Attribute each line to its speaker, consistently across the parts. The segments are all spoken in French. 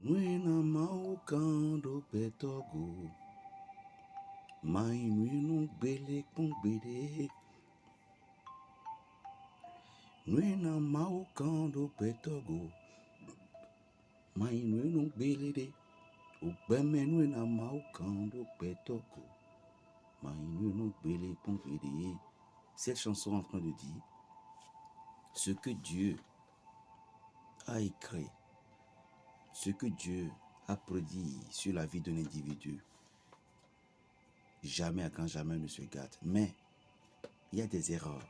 Speaker 1: Nwena maokando petogo, mai nwenu gbele kungbede. Nwena maokando petogo, mai nwenu gbele. Ogbeme nwena maokando petogo, mai nwenu gbele kungbede. Cette chanson est en train de dire ce que Dieu a écrit, ce que Dieu a prédit sur la vie d'un individu. Jamais à grand jamais ne se gâte. Mais il y a des erreurs.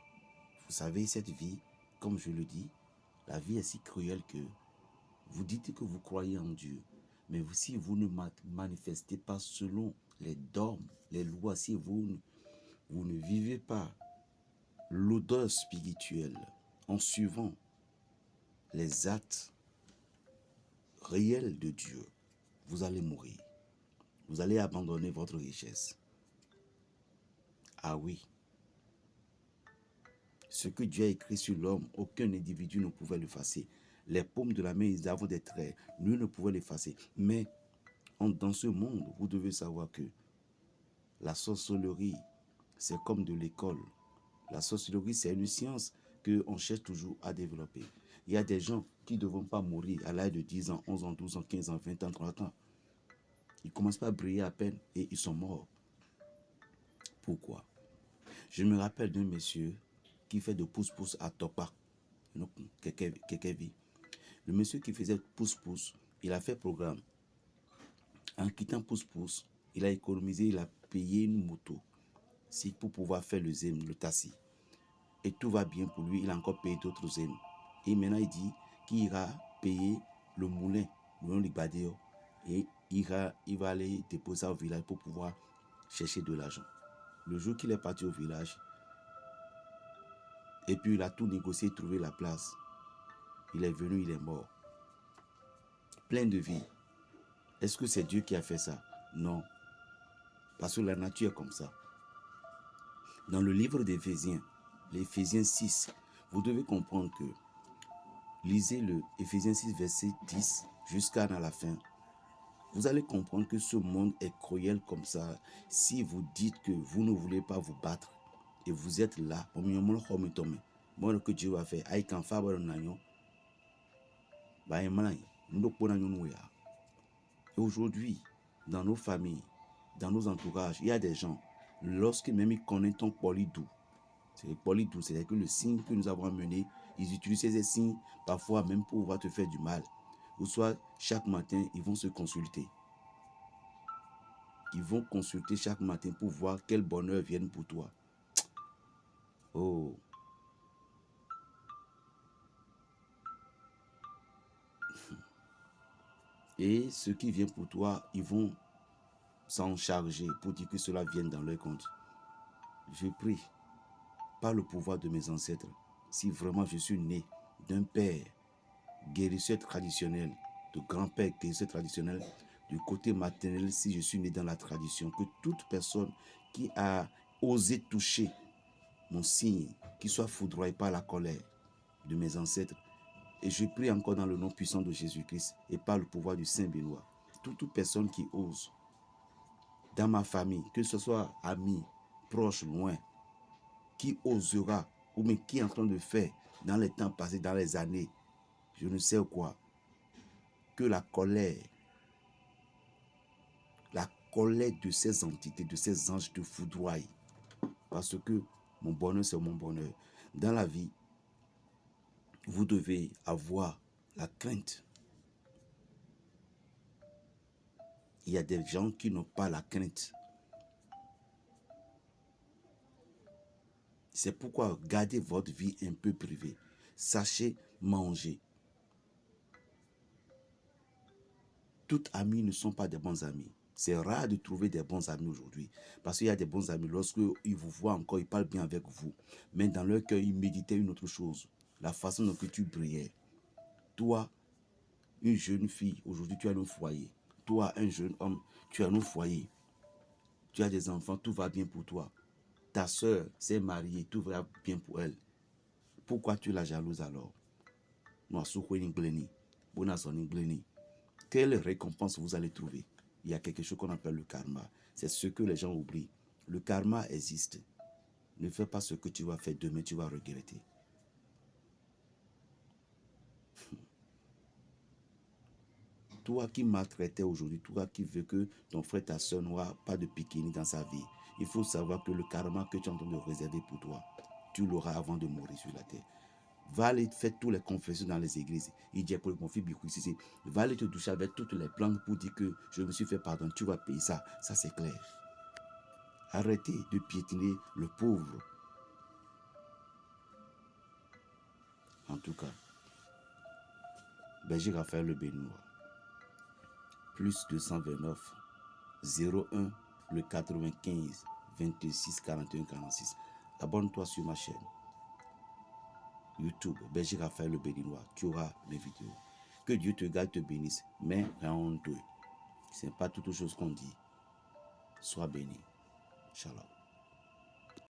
Speaker 1: Vous savez, cette vie, comme je le dis, la vie est si cruelle que vous dites que vous croyez en Dieu. Mais si vous ne manifestez pas selon les dogmes, les lois, si vous ne vivez pas l'odeur spirituelle en suivant les actes réels de Dieu, vous allez mourir. Vous allez abandonner votre richesse. Ah oui. Ce que Dieu a écrit sur l'homme, aucun individu ne pouvait l'effacer. Les paumes de la main, ils avaient des traits. Nul ne pouvait l'effacer. Mais dans ce monde, vous devez savoir que la sorcellerie, c'est comme de l'école. La sorcellerie, c'est une science qu'on cherche toujours à développer. Il y a des gens qui ne devront pas mourir à l'âge de 10 ans, 11 ans, 12 ans, 15 ans, 20 ans, 30 ans. Ils commencent pas à briller à peine et ils sont morts. Pourquoi? Je me rappelle d'un monsieur qui fait de pouce-pouce à Topa. Le monsieur qui faisait pouce-pouce, il a fait programme. En quittant pouce-pouce, il a économisé, il a payé une moto pour pouvoir faire le zème, le tassi. Et tout va bien pour lui, il a encore payé d'autres zèmes. Et maintenant, il dit qu'il ira payer le moulin, le Ligbadeo. Et il va aller déposer au village pour pouvoir chercher de l'argent. Le jour qu'il est parti au village, et puis il a tout négocié, trouvé la place. Il est venu, il est mort. Plein de vie. Est-ce que c'est Dieu qui a fait ça? Non. Parce que la nature est comme ça. Dans le livre d'Éphésiens, l'Éphésiens 6, vous devez comprendre que, lisez le Éphésiens 6, verset 10, jusqu'à la fin. Vous allez comprendre que ce monde est cruel comme ça. Si vous dites que vous ne voulez pas vous battre, et vous êtes là, que Dieu va faire, et aujourd'hui, dans nos familles, dans nos entourages, il y a des gens, lorsque même ils connaissent ton polydou, c'est le polydou, c'est-à-dire que le signe que nous avons amené, ils utilisent ces signes parfois même pour pouvoir te faire du mal. Ou soit chaque matin, ils vont se consulter. Ils vont consulter chaque matin pour voir quel bonheur vienne pour toi. Oh. Et ce qui vient pour toi, ils vont s'en charger pour dire que cela vienne dans leur compte. Je prie, par le pouvoir de mes ancêtres, si vraiment je suis né d'un père guérisseur traditionnel, de grand-père guérisseur traditionnel, du côté maternel, si je suis né dans la tradition, que toute personne qui a osé toucher mon signe, qui soit foudroyé par la colère de mes ancêtres, et je prie encore dans le nom puissant de Jésus-Christ et par le pouvoir du Saint-Benoît, toute personne qui ose, dans ma famille, que ce soit ami, proche, loin, qui osera, ou mais qui est en train de faire dans les temps passés, dans les années, je ne sais quoi, que la colère de ces entités, de ces anges te foudroie. Parce que mon bonheur, c'est mon bonheur. Dans la vie, vous devez avoir la crainte. Il y a des gens qui n'ont pas la crainte. C'est pourquoi gardez votre vie un peu privée. Sachez manger. Tous amis ne sont pas des bons amis. C'est rare de trouver des bons amis aujourd'hui. Parce qu'il y a des bons amis, lorsqu'ils vous voient encore, ils parlent bien avec vous. Mais dans leur cœur, ils méditaient une autre chose. La façon dont tu brillais. Toi, une jeune fille, aujourd'hui tu as un foyer. Toi, un jeune homme, tu as un foyer. Tu as des enfants, tout va bien pour toi. Ta soeur s'est mariée, tout va bien pour elle. Pourquoi tu la jalouses alors? Quelle récompense vous allez trouver? Il y a quelque chose qu'on appelle le karma. C'est ce que les gens oublient. Le karma existe. Ne fais pas ce que tu vas faire demain, tu vas regretter. Toi qui maltraitais aujourd'hui, toi qui veux que ton frère, ta soeur n'aura pas de bikini dans sa vie, il faut savoir que le karma que tu es en train de réserver pour toi, tu l'auras avant de mourir sur la terre. Va aller faire toutes les confessions dans les églises. Il dit pour mon fils Bikouissi, va aller te doucher avec toutes les plantes pour dire que je me suis fait pardon, tu vas payer ça. Ça c'est clair. Arrêtez de piétiner le pauvre. En tout cas, Belgique Raphaël Le Béninois. Plus 229 01 le 95 26 41 46. Abonne-toi sur ma chaîne YouTube Belgique Raphaël Le Béninois. Tu auras mes vidéos. Que Dieu te garde, te bénisse, mais rien d'eux. Ce n'est pas toute chose qu'on dit. Sois béni. Shalom.